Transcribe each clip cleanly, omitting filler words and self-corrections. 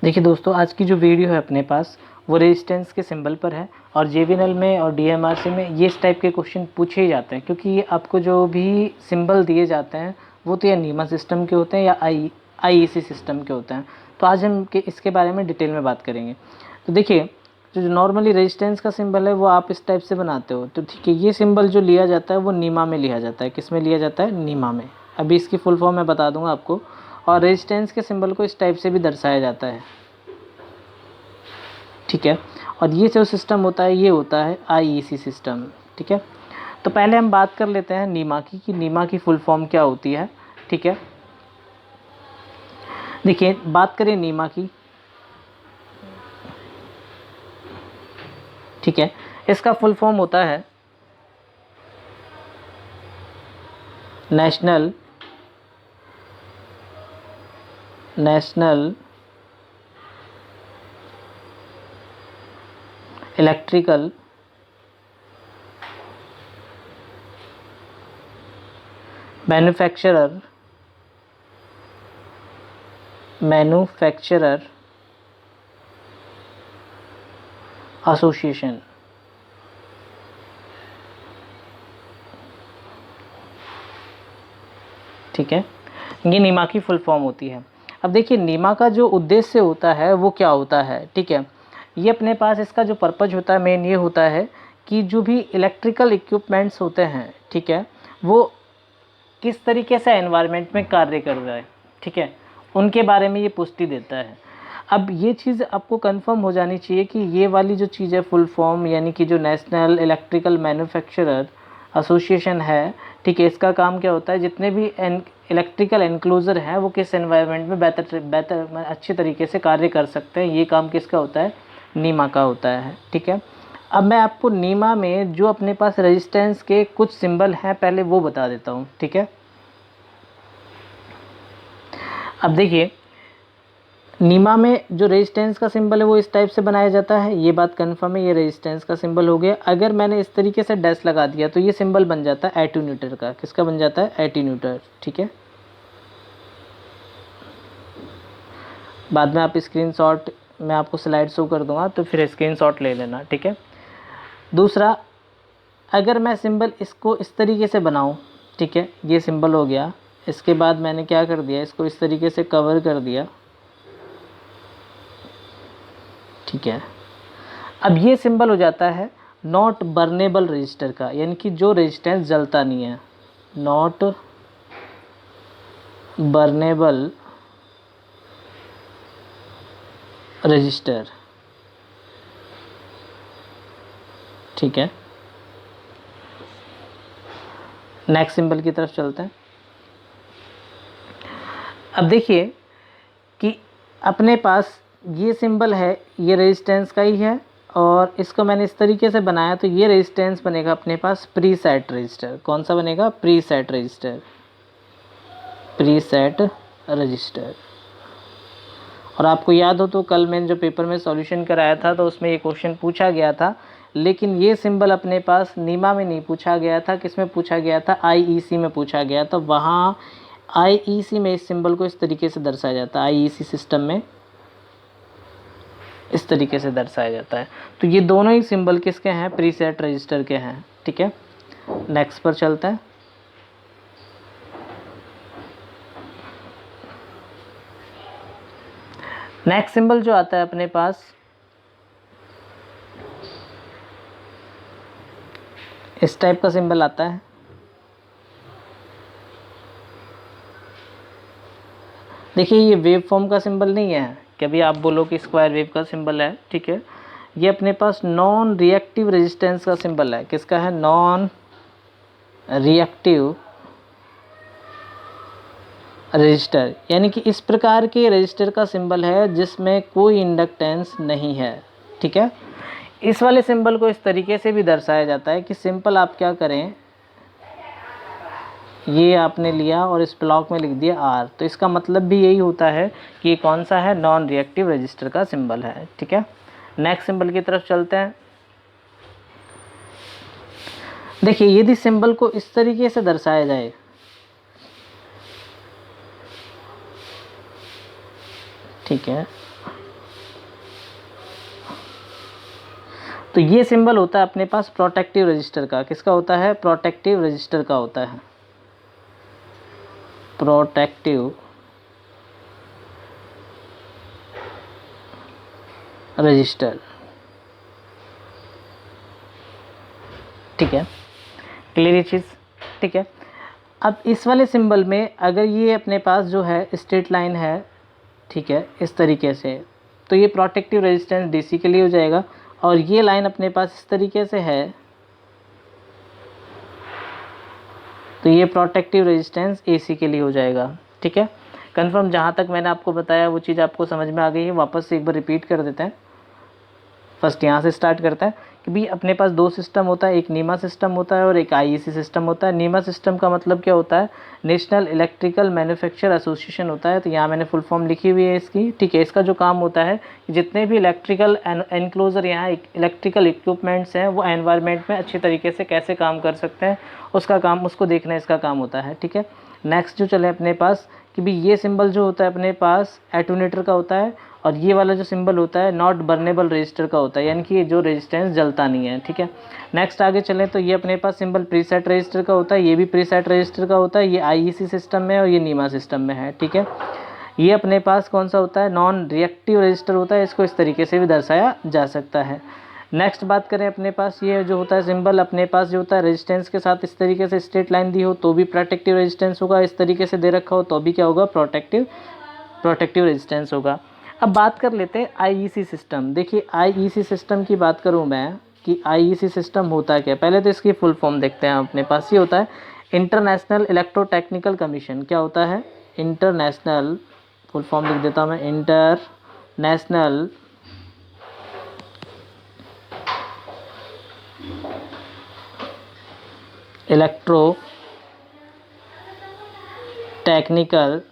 देखिए दोस्तों, आज की जो वीडियो है अपने पास वो रेजिस्टेंस के सिंबल पर है और जेवीएनएल में और डीएमआरसी में ये इस टाइप के क्वेश्चन पूछे ही जाते हैं, क्योंकि ये आपको जो भी सिंबल दिए जाते हैं वो तो या नीमा सिस्टम के होते हैं या आईईसी सिस्टम के होते हैं। तो आज हम इसके बारे में डिटेल में बात करेंगे। तो देखिए, जो नॉर्मली रेजिस्टेंस का सिंबल है वो आप इस टाइप से बनाते हो, तो ठीक है, ये सिंबल जो लिया जाता है वो नीमा में लिया जाता है। किस में लिया जाता है? नीमा में। अभी इसकी फुल फॉर्म मैं बता दूंगा आपको। और रेजिस्टेंस के सिंबल को इस टाइप से भी दर्शाया जाता है, ठीक है। और ये जो सिस्टम होता है ये होता है आईईसी सिस्टम, ठीक है। तो पहले हम बात कर लेते हैं नीमा की, कि नीमा की फुल फॉर्म क्या होती है, ठीक है। देखिए, बात करें नीमा की, ठीक है, इसका फुल फॉर्म होता है नेशनल इलेक्ट्रिकल मैन्युफैक्चरर एसोसिएशन। ठीक है, ये नीमा की फुल फॉर्म होती है। अब देखिए, नीमा का जो उद्देश्य होता है वो क्या होता है, ठीक है। ये अपने पास इसका जो पर्पज होता है मेन ये होता है कि जो भी इलेक्ट्रिकल इक्विपमेंट्स होते हैं, ठीक है, वो किस तरीके से एनवायरनमेंट में कार्य कर रहा है, ठीक है, उनके बारे में ये पुष्टि देता है। अब ये चीज़ आपको कंफर्म हो जानी चाहिए कि ये वाली जो चीज़ है फुल फॉर्म, यानी कि जो नेशनल इलेक्ट्रिकल मैन्युफैक्चरर एसोसिएशन है, ठीक है, इसका काम क्या होता है, जितने भी इलेक्ट्रिकल एनक्लोजर हैं वो किस एनवायरनमेंट में बेहतर अच्छे तरीके से कार्य कर सकते हैं, ये काम किसका होता है? नीमा का होता है, ठीक है। अब मैं आपको नीमा में जो अपने पास रेजिस्टेंस के कुछ सिंबल हैं पहले वो बता देता हूँ, ठीक है। अब देखिए, नीमा में जो रेजिस्टेंस का सिंबल है वो इस टाइप से बनाया जाता है, ये बात कंफर्म है, ये रेजिस्टेंस का सिंबल हो गया। अगर मैंने इस तरीके से डैश लगा दिया तो ये सिंबल बन जाता है एटीन्यूटर का। किसका बन जाता है? एटीन्यूटर, ठीक है। बाद में आप स्क्रीनशॉट, मैं आपको स्लाइड शो कर दूंगा तो फिर स्क्रीनशॉट ले लेना, ठीक है। दूसरा, अगर मैं सिंबल इसको इस तरीके से बनाऊं, ठीक है, ये सिंबल हो गया। इसके बाद मैंने क्या कर दिया, इसको इस तरीके से कवर कर दिया, ठीक है। अब ये सिंबल हो जाता है नॉट बर्नेबल रजिस्टर का, यानी कि जो रेजिस्टेंस जलता नहीं है, नॉट बर्नेबल रजिस्टर, ठीक है। नेक्स्ट सिंबल की तरफ चलते हैं। अब देखिए कि अपने पास ये सिंबल है, ये रेजिस्टेंस का ही है, और इसको मैंने इस तरीके से बनाया तो ये रेजिस्टेंस बनेगा अपने पास प्रीसेट रजिस्टर। कौन सा बनेगा? Preset register, preset register. और आपको याद हो तो कल मैंने जो पेपर में सॉल्यूशन कराया था तो उसमें ये क्वेश्चन पूछा गया था, लेकिन ये सिंबल अपने पास नीमा में नहीं पूछा गया था, किस में पूछा गया था? आईईसी में पूछा गया था। वहाँ आईईसी में इस सिंबल को इस तरीके से दर्शाया जाता है, आईईसी सिस्टम में इस तरीके से दर्शाया जाता है। तो ये दोनों ही सिंबल किसके हैं? प्रीसेट रजिस्टर के हैं, ठीक है। नेक्स्ट पर चलते हैं। नेक्स्ट सिंबल जो आता है अपने पास, इस टाइप का सिंबल आता है। देखिए, ये वेव फॉर्म का सिंबल नहीं है कि अभी आप बोलो कि स्क्वायर वेव का सिंबल है, ठीक है। ये अपने पास नॉन रिएक्टिव रेजिस्टेंस का सिंबल है। किसका है? नॉन रिएक्टिव रजिस्टर, यानी कि इस प्रकार के रजिस्टर का सिंबल है जिसमें कोई इंडक्टेंस नहीं है, ठीक है। इस वाले सिंबल को इस तरीके से भी दर्शाया जाता है कि सिंपल आप क्या करें, ये आपने लिया और इस ब्लॉक में लिख दिया R, तो इसका मतलब भी यही होता है कि ये कौन सा है? नॉन रिएक्टिव रजिस्टर का सिंबल है, ठीक है। नेक्स्ट सिंबल की तरफ चलते हैं। देखिए, यदि सिंबल को इस तरीके से दर्शाया जाए, ठीक है, तो ये सिंबल होता है अपने पास प्रोटेक्टिव रजिस्टर का। किसका होता है? प्रोटेक्टिव रजिस्टर का होता है, प्रोटेक्टिव रजिस्टर। ठीक है, क्लियर ये चीज़? ठीक है। अब इस वाले सिंबल में अगर ये अपने पास जो है स्ट्रेट लाइन है, ठीक है, इस तरीके से, तो ये प्रोटेक्टिव रेजिस्टेंस डीसी के लिए हो जाएगा। और ये लाइन अपने पास इस तरीके से है, तो ये प्रोटेक्टिव रेजिस्टेंस एसी के लिए हो जाएगा। ठीक है, कंफर्म? जहाँ तक मैंने आपको बताया वो चीज़ आपको समझ में आ गई है? वापस से एक बार रिपीट कर देते हैं। फर्स्ट यहाँ से स्टार्ट करता है कि भाई अपने पास दो सिस्टम होता है, एक नीमा सिस्टम होता है और एक आईईसी सिस्टम होता है। नीमा सिस्टम का मतलब क्या होता है? नेशनल इलेक्ट्रिकल मैन्युफैक्चर एसोसिएशन होता है। तो यहाँ मैंने फुल फॉर्म लिखी हुई है इसकी। ठीक है, इसका जो काम होता है कि जितने भी इलेक्ट्रिकल एनक्लोजर यहाँ इलेक्ट्रिकल इक्विपमेंट्स हैं वो एनवायरनमेंट में अच्छे तरीके से कैसे काम कर सकते हैं उसका काम, उसको देखना इसका काम होता है। ठीक है, नेक्स्ट जो चले अपने पास कि भाई ये सिंबल जो होता है अपने पास एटोनेटर का होता है और ये वाला जो सिंबल होता है नॉट बर्नेबल रजिस्टर का होता है, यानी कि जो रेजिस्टेंस जलता नहीं है। ठीक है, नेक्स्ट आगे चलें तो ये अपने पास सिंबल प्रीसेट रजिस्टर का होता है, ये भी प्रीसेट रजिस्टर का होता है। ये आईईसी सिस्टम में और ये नीमा सिस्टम में है। ठीक है, ये अपने पास कौन सा होता है? नॉन रिएक्टिव रजिस्टर होता है। इसको इस तरीके से भी दर्शाया जा सकता है। नेक्स्ट बात करें अपने पास ये जो होता है सिंबल अपने पास जो होता है रेजिस्टेंस के साथ इस तरीके से स्ट्रेट लाइन दी हो तो भी प्रोटेक्टिव रेजिस्टेंस होगा, इस तरीके से दे रखा हो तो भी क्या होगा? प्रोटेक्टिव रेजिस्टेंस होगा। अब बात कर लेते हैं आईईसी सिस्टम। देखिए आईईसी सिस्टम की बात करूं मैं कि आईईसी सिस्टम होता क्या है, पहले तो इसकी फुल फॉर्म देखते हैं। अपने पास ये होता है इंटरनेशनल इलेक्ट्रोटेक्निकल कमीशन। क्या होता है? इंटरनेशनल, फुल फॉर्म लिख देता हूं मैं, इंटरनेशनल इलेक्ट्रोटेक्निकल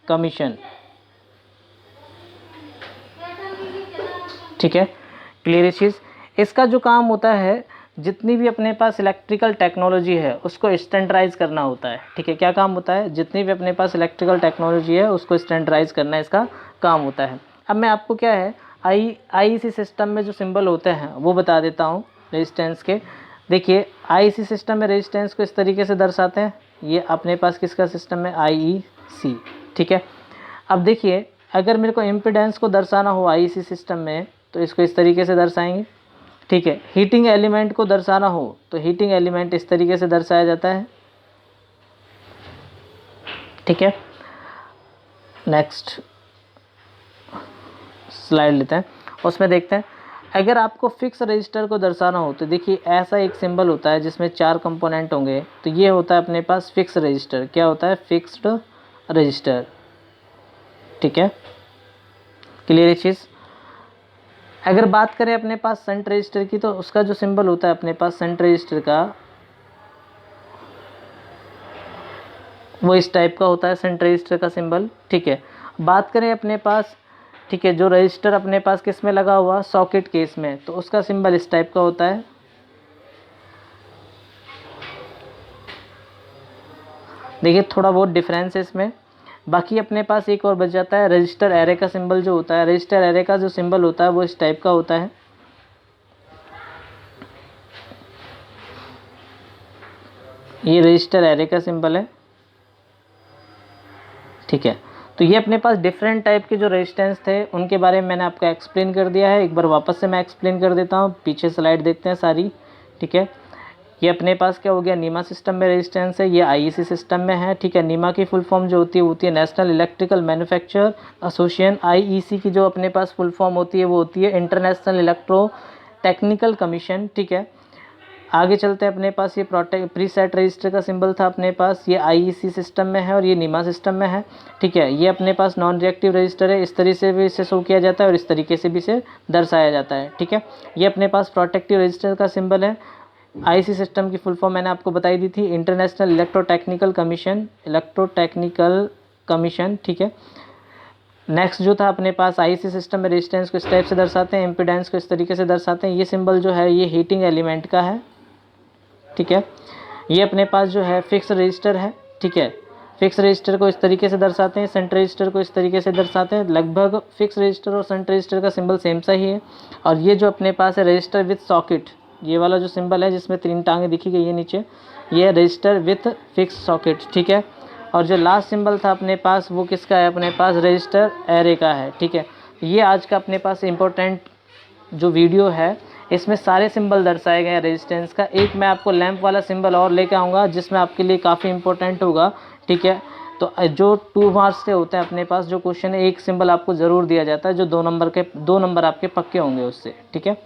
कमीशन। ठीक है, क्लियर चीज़? इसका जो काम होता है जितनी भी अपने पास इलेक्ट्रिकल टेक्नोलॉजी है उसको स्टैंडर्डाइज करना होता है। ठीक है, क्या काम होता है? जितनी भी अपने पास इलेक्ट्रिकल टेक्नोलॉजी है उसको स्टैंडर्डाइज करना इसका काम होता है। अब मैं आपको क्या है आईईसी सिस्टम में जो सिंबल होते हैं वो बता देता हूँ रेजिस्टेंस के। देखिए आईईसी सिस्टम में रेजिस्टेंस को इस तरीके से दर्शाते हैं। ये अपने पास किसका सिस्टम है? आईईसी। ठीक है, अब देखिए अगर मेरे को इम्पीडेंस को दर्शाना हो आईईसी सिस्टम में तो इसको इस तरीके से दर्शाएंगे। ठीक है, हीटिंग एलिमेंट को दर्शाना हो तो हीटिंग एलिमेंट इस तरीके से दर्शाया जाता है। ठीक है, नेक्स्ट स्लाइड लेते हैं, उसमें देखते हैं अगर आपको फिक्स रजिस्टर को दर्शाना हो तो देखिए ऐसा एक सिंबल होता है जिसमें 4 कंपोनेंट होंगे। तो ये होता है अपने पास फिक्स रजिस्टर। क्या होता है? Fixed register. ठीक है, क्लियर चीज़? अगर बात करें अपने पास शंट रजिस्टर की तो उसका जो सिंबल होता है अपने पास शंट रजिस्टर का वो इस टाइप का होता है, शंट रजिस्टर का सिंबल। ठीक है, बात करें अपने पास, ठीक है, जो रजिस्टर अपने पास किस में लगा हुआ? सॉकेट केस में, तो उसका सिंबल इस टाइप का होता है। देखिए थोड़ा बहुत डिफरेंस है इसमें। बाकी अपने पास एक और बच जाता है रजिस्टर एरे का सिंबल जो होता है। रजिस्टर एरे का जो सिंबल होता है वो इस टाइप का होता है। ये रजिस्टर एरे का सिंबल है। ठीक है, तो ये अपने पास डिफरेंट टाइप के जो रेजिस्टेंस थे उनके बारे में मैंने आपको एक्सप्लेन कर दिया है। एक बार वापस से मैं एक्सप्लेन कर देता हूँ, पीछे स्लाइड देखते हैं सारी। ठीक है, ये अपने पास क्या हो गया? नीमा सिस्टम में रेजिस्टेंस है, ये आईईसी सिस्टम में है। ठीक है, नीमा की फुल फॉर्म जो होती है national electrical manufacture association. IEC की जो अपने पास फुल फॉर्म होती है वो होती है इंटरनेशनल इलेक्ट्रो टेक्निकल कमीशन। ठीक है, आगे चलते हैं अपने पास ये प्रीसेट रजिस्टर का सिंबल था अपने पास, ये आईईसी सिस्टम में है और ये नीमा सिस्टम में है। ठीक है, ये अपने पास नॉन रिएक्टिव रजिस्टर है, इस तरीके से भी इसे शो किया जाता है और इस तरीके से भी इसे दर्शाया जाता है। ठीक है, ये अपने पास प्रोटेक्टिव रजिस्टर का सिंबल है। आईईसी सिस्टम की फुल फॉर्म मैंने आपको बताई दी थी, इंटरनेशनल इलेक्ट्रोटेक्निकल कमीशन। ठीक है, नेक्स्ट जो था अपने पास आईईसी सिस्टम में रेजिस्टेंस को इस टाइप से दर्शाते हैं, इम्पीडेंस को इस तरीके से दर्शाते हैं। ये सिंबल जो है ये हीटिंग एलिमेंट का है। ठीक है, ये अपने पास जो है फिक्स रजिस्टर है। ठीक है, फिक्स रजिस्टर को इस तरीके से दर्शाते हैं, सेंट रजिस्टर को इस तरीके से दर्शाते हैं। लगभग फिक्स रजिस्टर और सेंट रजिस्टर का सिंबल सेम सा ही है। और ये जो अपने पास है रजिस्टर विथ सॉकेट, ये वाला जो सिंबल है जिसमें 3 टांगे दिखी गई है नीचे, ये है रजिस्टर विथ फिक्स सॉकेट, ठीक है। और जो लास्ट सिंबल था अपने पास वो किसका है, अपने पास रजिस्टर एरे का है, ठीक है। ये आज का अपने पास इम्पोर्टेंट जो वीडियो है, इसमें सारे सिंबल दर्शाए गए हैं रेजिस्टेंस का। एक मैं आपको लैंप वाला सिंबल और लेके आऊँगा जिसमें आपके लिए काफ़ी इंपॉर्टेंट होगा, ठीक है। तो जो 2 मार्क्स के होते हैं अपने पास जो क्वेश्चन है, एक सिंबल आपको ज़रूर दिया जाता है जो 2 नंबर आपके पक्के होंगे उससे, ठीक है।